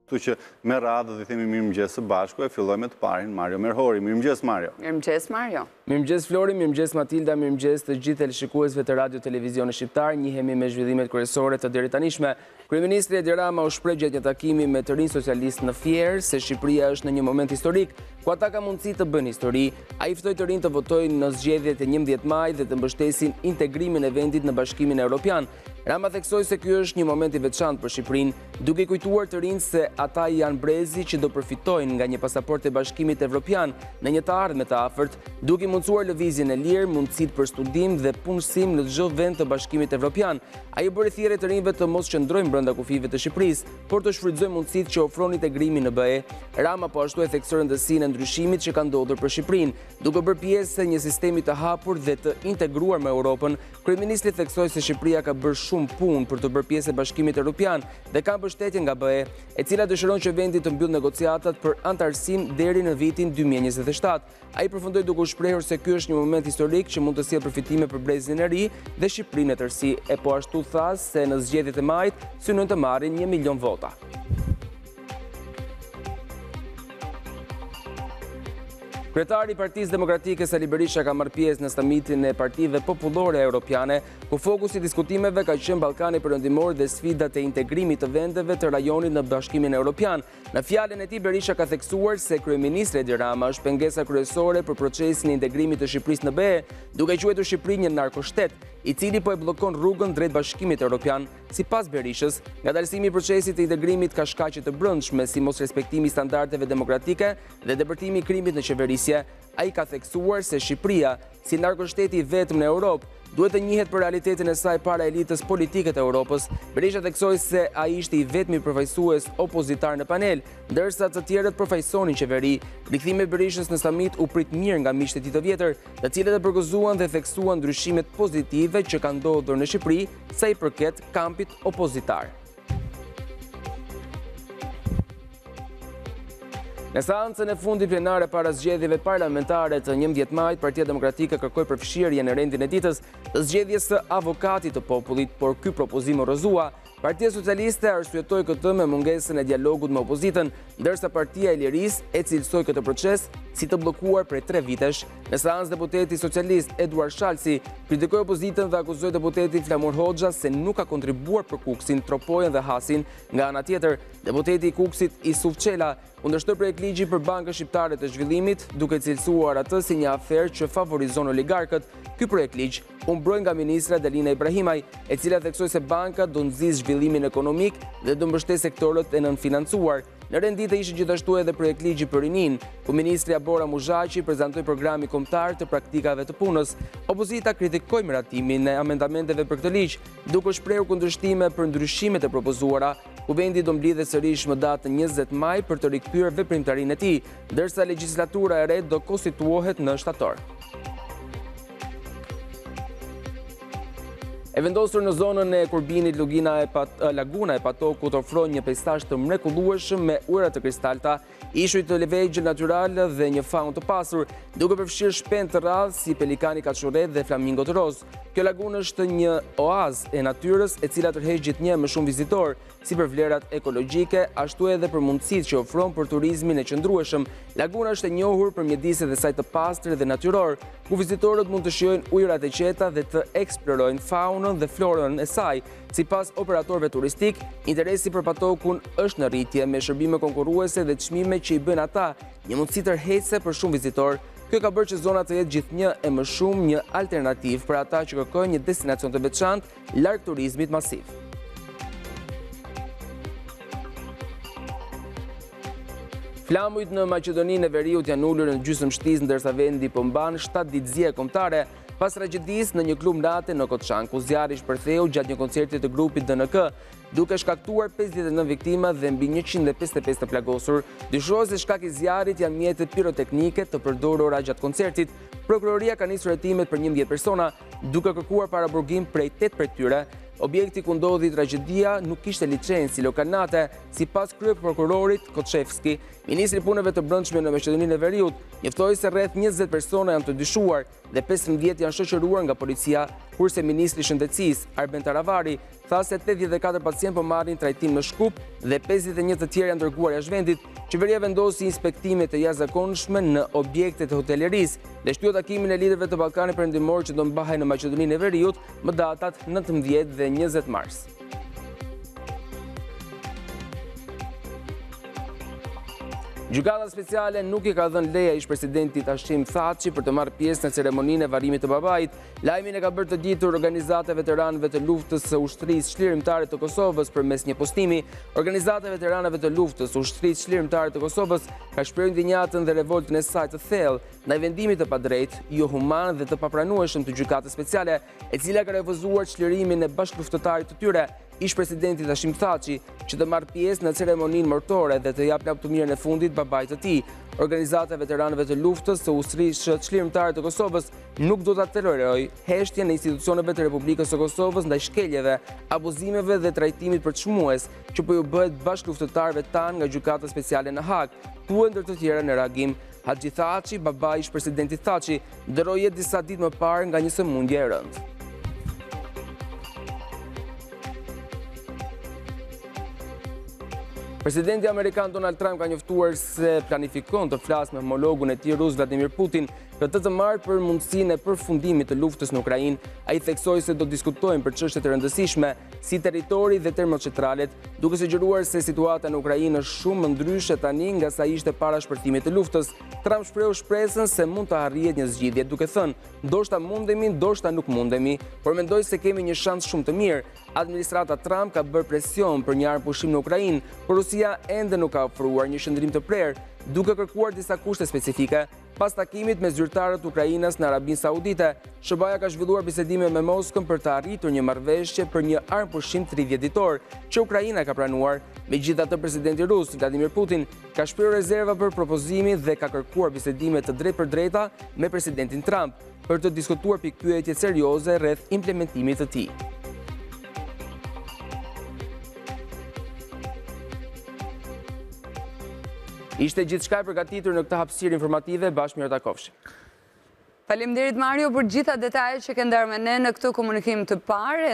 Kështu që me radhë dhe themi mirëmëngjes së bashku e fillojmë të parin Mario Merhori. Mirëmëngjes Mario. Mirëmëngjes Mario. Mirëmëngjes Flori, mirëmëngjes Matilda, mirëmëngjes të gjithë teleshikuesve të Radio Televizionit Shqiptar. Njihemi me zhvillimet kryesore të deri tanishme. Kryeministri Edi Rama u shpreh gjatë një takimi me të rinj socialist në Fier se Shqipëria është në një moment historik ku ata kanë mundësi të bëjnë histori. Ai ftoi të rinj të votojnë në zgjedhjet e 11 maj dhe të mbështesin integrimin e vendit në Bashkimin Evropian. Rama theksoi se ky është një moment i veçantë për Shqipërinë, duke kujtuar të rinjt se ata janë brezi që do përfitojnë nga një pasaportë e Bashkimit Evropian në një të ardhme të afërt, duke mundësuar lëvizjen e lirë, mundësitë për studim dhe punësim në çdo vend të Bashkimit Evropian. Ai bëri thirrje të rinjve të mos qëndrojnë brenda kufive të Shqipërisë, por të shfrytëzojnë mundësitë që ofron integrimi në BE. Rama po ashtu e theksoi rëndësinë e ndryshimit që ka ndodhur për Shqipërinë, duke bërë pjesë një sistemi të hapur dhe të integruar me Europën. Kryeministri theksoi se Shqipëria ka bërë shumë punë për të bërë pjesë e Bashkimit Evropian dhe ka mbështetje nga BE, e cila dëshiron që vendi të mbyllë negociatat për antarësim deri në vitin 2027. Ai përfundoi duke u shprehur se ky është një moment historik që mund të sjellë përfitime për brezin e ri dhe Shqipërinë e tërësi, e po ashtu tha se në zgjedhjet e majit synojnë të marrin 1 milion vota. Kryetari i Partisë Demokratike Sali Berisha ka marrë pjesë në samitin e partive popullore europiane, ku fokusi i diskutimeve ka qenë Ballkani Perëndimor dhe sfidat e integrimit të vendeve të rajonit në Bashkimin Evropian. Në fjalën e tij Berisha ka theksuar se kryeministri Edi Rama është pengesa kryesore për procesin e integrimit të Shqipërisë në BE, duke quajtur Shqipërinë një narkoshtet, i cili po e bllokon rrugën drejt Bashkimit Evropian. Sipas Berishës, ngadalësimi i procesit të integrimit ka shkaqe të brendshme si mosrespektimi i standardeve demokratike dhe depërtimi i krimit në qeverisje. Ai ka theksuar se Shqipëria, si narkoshteti i vetëm në Europë, duhet të njihet për realitetin e saj para elitës politike të Europës. Berisha theksoi se ai ishte i vetmi përfaqësues opozitar në panel, ndërsa të tjerët përfaqësonin qeveri. Rikthimi i Berishës në samit u prit mirë nga miqtë e tij të vjetër, të cilët e përgëzuan dhe theksuan ndryshimet pozitive që kanë ndodhur në Shqipëri sa i përket kampit opozitar. Në seancën e fundit plenare para zgjedhjeve parlamentare të 11 majit, Partia Demokratike kërkoi përfshirjen në rendin e ditës të zgjedhjes së avokatit të popullit, por ky propozim u rrëzua. Partia Socialiste arsyetoi këtë me mungesën e dialogut me opozitën, ndërsa Partia e Lirisë e cilësoi këtë proces si të bllokuar prej 3 vitesh. Në seancë deputeti socialist Eduard Shalsi kritikoi opozitën dhe akuzoi deputetin Flamur Hoxha se nuk ka kontribuar për Kuksin, Tropojën dhe Hasin. Nga ana tjetër, deputeti i Kuksit Isuf Çela kundërshtoi projekt ligji për Bankën Shqiptare të Zhvillimit, duke cilësuar atë si një aferë që favorizon oligarkët. Ky projekt ligj u mbroj nga ministra Dalina Ibrahimaj, e cila theksoi se banka do nxjisë zhvillimin ekonomik dhe do mbështesë sektorët e nënfinancuar. Në rendite ishte gjithashtu edhe projekt ligji për rinin, ku ministri Bora Muzhaqi prezantoi programi kombëtar të praktikave të punës. Opozita kritikoi miratimin e amendamenteve për këtë ligj, duke shprehur kundërshtime për ndryshimet e propozuara, ku vendi do mblidhet sërish më datën 20 maj për të rikthyer veprimtarinë e tij, ndërsa legjislatura e re do konstituohet në shtator. E vendosur në zonën e Kurbinit, Laguna e Patokut ofron një peizazh të mrekullueshëm me ujëra të kristalta, ishuj të levegjël natyral dhe një faunë të pasur, duke përfshirë shpend të rrallë si pelikani kaçurret dhe flamingo të rozë. Kjo lagunë është një oazë e natyrës e cila tërheq gjithnjë më shumë vizitor, si për vlerat ekologjike, ashtu edhe për mundësitë që ofron për turizmin e qëndrueshëm. Laguna është e njohur për mjediset e saj të pastër dhe natyror, ku vizitorët mund të shijojnë ujërat e qeta dhe të eksplorojnë faunën dhe florën e saj. Sipas operatorëve turistik, interesi për Patokun është në rritje, me shërbime konkurruese dhe çmime që i bën ata një mundësi tërheqëse për shumë vizitor. Kjo ka bërë që zona të jetë gjithnjë e më shumë një alternativë për ata që kërkojnë një destinacion të veçantë larg turizmit masiv. Flamujt në Maqedoninë e Veriut janë ulur në gjysmështizë, ndërsa vendi po mban 7 ditë zgjedhje kombëtare pas tragjedisë në një klub nate në Koçan, ku zjarri shpërtheu gjatë një koncerti të grupit DNK, duke shkaktuar 59 viktima dhe mbi 155 të plagosur. Dyshohet se shkak i zjarrit janë mjetet piroteknike të përdorura gjatë koncertit. Prokuroria ka nisur hetimet për 11 persona, duke kërkuar paraburgim prej 8 prej tyre. objekti ku ndodhi tragjedia nuk kishte licencë lokanate, sipas kryeprokurorit Koçevski. Ministri i Punëve të Brendshme në Maqedoninë e Veriut njoftoi se rreth 20 persona janë të dyshuar dhe 15 janë shoqëruar nga policia, kurse ministri i Shëndetësisë Arben Taravari tha se 84 pacient po marrin trajtim në Shkup dhe 51 të tjerë janë dërguar jashtë vendit. Qeveria vendosi inspektime të jashtëzakonshme në objektet e hotelerisë dhe shtyu takimin e liderëve të Ballkanit Perëndimor që do mbahej në Maqedoninë e Veriut më datat 19 dhe 20 mars. Gjykata speciale nuk i ka dhënë leje ish-presidentit Hashim Thaçi për të marrë pjesë në ceremoninë e varrimit të babait. Lajmin e ka bërë të ditur Organizata e Veteranëve të Luftës së Ushtrisë Çlirimtare të Kosovës përmes një postimi. Organizata e Veteranëve të Luftës së Ushtrisë Çlirimtare të Kosovës ka shprehur ndjenjatën dhe revoltën e saj të thellë ndaj vendimit të padrejtë, jo human dhe të papranueshëm të gjykatës speciale, e cila ka refuzuar çlirimin e bashkëluftëtarit të tyre, ish-presidentit Hashim Thaçi, që të marrë pjesë në ceremoninë martore dhe të jap lumturën e fundit babait të tij. Organizata e Veteranëve të Luftës së Ushtrisë Çlirimtare të Kosovës nuk do ta tolerojë heshtjen e institucioneve të Republikës së Kosovës ndaj shkeljeve, abuzimeve dhe trajtimit përçmues që po ju bëhet bashkëluftëtarëve tanë nga gjykata speciale në Hag, thuaj ndër të tjera në reagim. Haxhi Thaçi, babai i ish-presidentit Thaçi, ndroi jetë disa ditë më parë nga një sëmundje e rëndë. Presidenti Amerikan Donald Trump ka njoftuar se planifikon të flasë me homologun e tij rus Vladimir Putin këtë të martë për mundësinë e përfundimit të luftës në Ukrainë. Ai theksoi se do diskutojnë për çështje të rëndësishme si territori dhe termocentralet, duke sugjeruar se situata në Ukrainë është shumë më ndryshe tani nga sa ishte para shpërtimit të luftës. Trump shprehu shpresën se mund të arrihet një zgjidhje, duke thënë, ndoshta mundemi, ndoshta nuk mundemi, por mendoj se kemi një shans shumë të mirë. Administrata Trump ka bërë presion për një armëpushim në Ukrainë, por Rusia ende nuk ka ofruar një shëndrim të prerë, duke kërkuar disa kushte specifike. Pas takimit me zyrtarët Ukrainës në Arabinë Saudite, SBA ka zhvilluar bisedime me Moskën për të arritur një marrëveshje për një armëpushim 30 ditor, që Ukraina ka pranuar. Megjithatë, presidenti rus Vladimir Putin ka shprehur rezerva për propozimin dhe ka kërkuar bisedime të drejtpërdrejta me presidentin Trump për të diskutuar pikpyetje serioze rreth implementimit të tij. Ishte gjithçka e përgatitur në këtë hapësirë informative, bashkë mirë takofshim. Faleminderit Mario për gjitha detajet që ke ndarë me ne në këtë komunikim të parë.